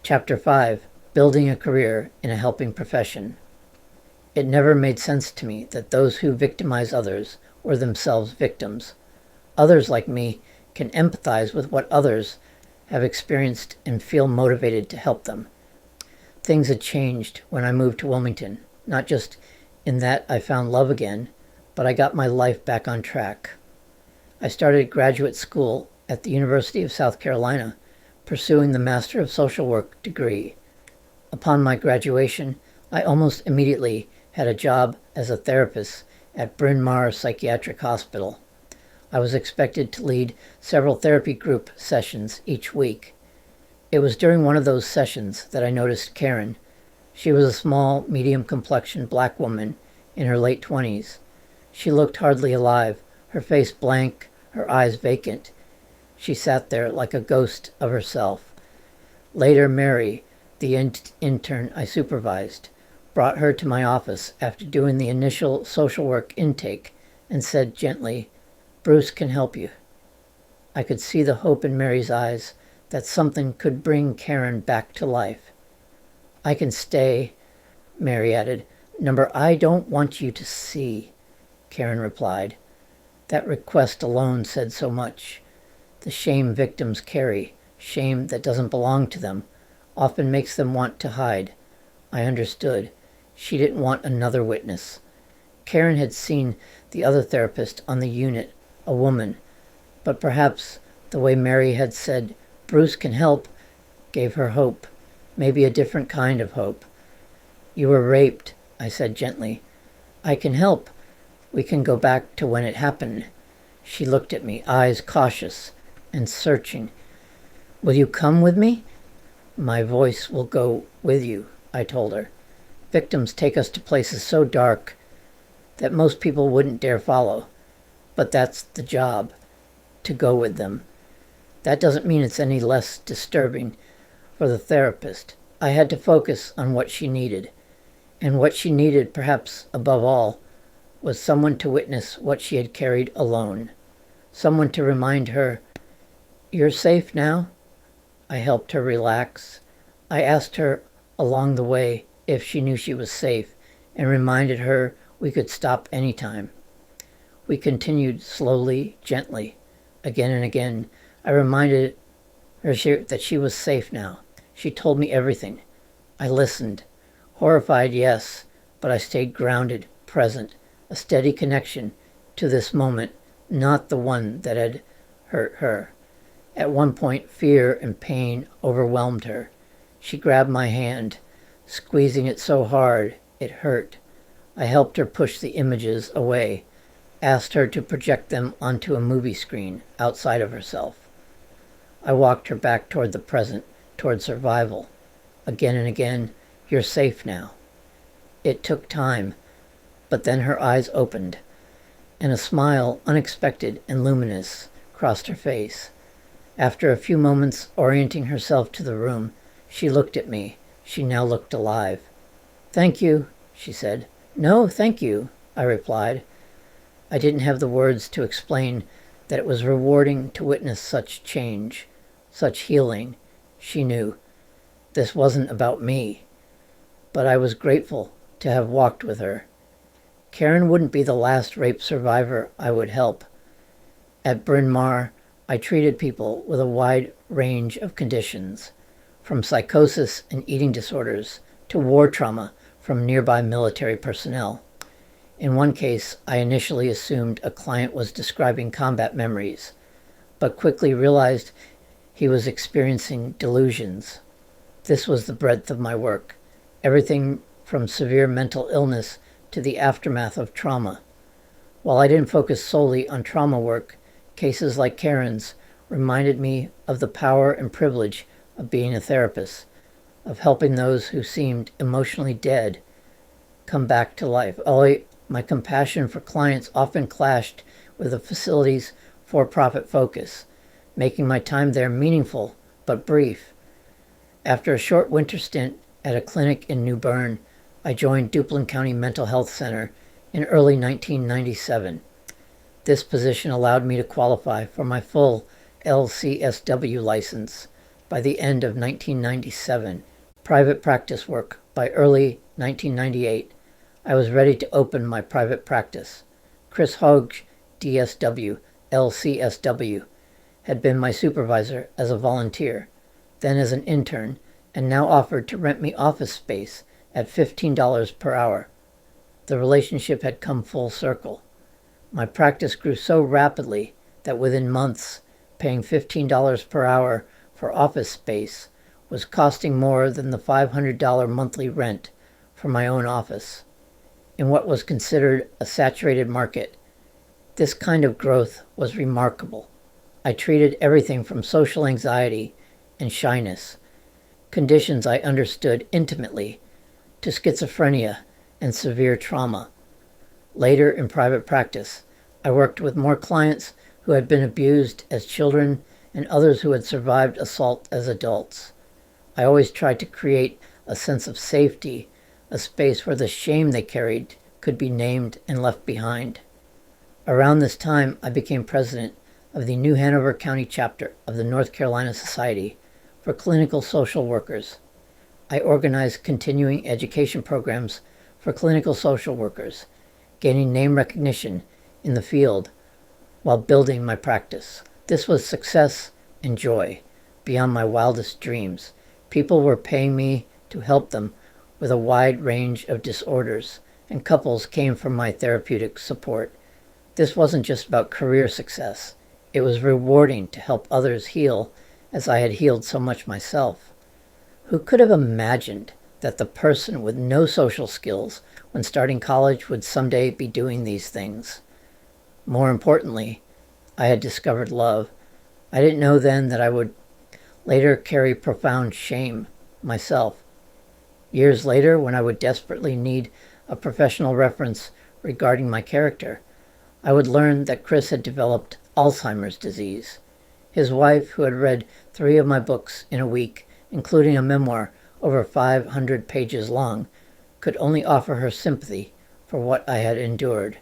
Chapter 5. Building a Career in a Helping Profession. It never made sense to me that those who victimize others were themselves victims. Others like me can empathize with what others have experienced and feel motivated to help them. Things had changed when I moved to Wilmington, not just in that I found love again, but I got my life back on track. I started graduate school at the University of South Carolina, pursuing the Master of Social Work degree. Upon my graduation, I almost immediately had a job as a therapist at Bryn Mawr Psychiatric Hospital. I was expected to lead several therapy group sessions each week. It was during one of those sessions that I noticed Karen. She was a small, medium-complexioned black woman in her late 20s. She looked hardly alive, her face blank, her eyes vacant. She sat there like a ghost of herself. Later, Mary, the intern I supervised, brought her to my office after doing the initial social work intake and said gently, "Bruce can help you." I could see the hope in Mary's eyes that something could bring Karen back to life. "I can stay," Mary added. "Number, I don't want you to see," Karen replied. That request alone said so much. The shame victims carry, shame that doesn't belong to them, often makes them want to hide. I understood. She didn't want another witness. Karen had seen the other therapist on the unit, a woman, but perhaps the way Mary had said, "Bruce can help," gave her hope, maybe a different kind of hope. "You were raped," I said gently. "I can help. We can go back to when it happened." She looked at me, eyes cautious and searching. "Will you come with me?" "My voice will go with you," I told her. Victims take us to places so dark that most people wouldn't dare follow. But that's the job, to go with them. That doesn't mean it's any less disturbing for the therapist. I had to focus on what she needed. And what she needed, perhaps above all, was someone to witness what she had carried alone. Someone to remind her, "You're safe now?" I helped her relax. I asked her along the way if she knew she was safe and reminded her we could stop anytime. We continued slowly, gently. Again and again, I reminded her that she was safe now. She told me everything. I listened. Horrified, yes, but I stayed grounded, present, a steady connection to this moment, not the one that had hurt her. At one point, fear and pain overwhelmed her. She grabbed my hand, squeezing it so hard it hurt. I helped her push the images away, asked her to project them onto a movie screen outside of herself. I walked her back toward the present, toward survival. Again and again, "You're safe now." It took time, but then her eyes opened, and a smile, unexpected and luminous, crossed her face. After a few moments orienting herself to the room, she looked at me. She now looked alive. "Thank you," she said. "No, thank you," I replied. I didn't have the words to explain that it was rewarding to witness such change, such healing. She knew. This wasn't about me, but I was grateful to have walked with her. Karen wouldn't be the last rape survivor I would help. At Bryn Mawr, I treated people with a wide range of conditions, from psychosis and eating disorders to war trauma from nearby military personnel. In one case, I initially assumed a client was describing combat memories, but quickly realized he was experiencing delusions. This was the breadth of my work, everything from severe mental illness to the aftermath of trauma. While I didn't focus solely on trauma work, cases like Karen's reminded me of the power and privilege of being a therapist, of helping those who seemed emotionally dead come back to life. My compassion for clients often clashed with the facility's for-profit focus, making my time there meaningful but brief. After a short winter stint at a clinic in New Bern, I joined Duplin County Mental Health Center in early 1997. This position allowed me to qualify for my full LCSW license, by the end of 1997, private practice work by early 1998. I was ready to open my private practice. Chris Hodge, DSW, LCSW, had been my supervisor as a volunteer, then as an intern, and now offered to rent me office space at $15 per hour. The relationship had come full circle. My practice grew so rapidly that within months, paying $15 per hour for office space was costing more than the $500 monthly rent for my own office. In what was considered a saturated market, this kind of growth was remarkable. I treated everything from social anxiety and shyness, conditions I understood intimately, to schizophrenia and severe trauma. Later in private practice, I worked with more clients who had been abused as children and others who had survived assault as adults. I always tried to create a sense of safety, a space where the shame they carried could be named and left behind. Around this time, I became president of the New Hanover County chapter of the North Carolina Society for Clinical Social Workers. I organized continuing education programs for clinical social workers, gaining name recognition in the field while building my practice. This was success and joy beyond my wildest dreams. People were paying me to help them with a wide range of disorders, and couples came from my therapeutic support. This wasn't just about career success. It was rewarding to help others heal as I had healed so much myself. Who could have imagined that the person with no social skills when starting college would someday be doing these things? More importantly, I had discovered love. I didn't know then that I would later carry profound shame myself. Years later, when I would desperately need a professional reference regarding my character, I would learn that Chris had developed Alzheimer's disease. His wife, who had read 3 of my books in a week, including a memoir over 500 pages long, could only offer her sympathy for what I had endured.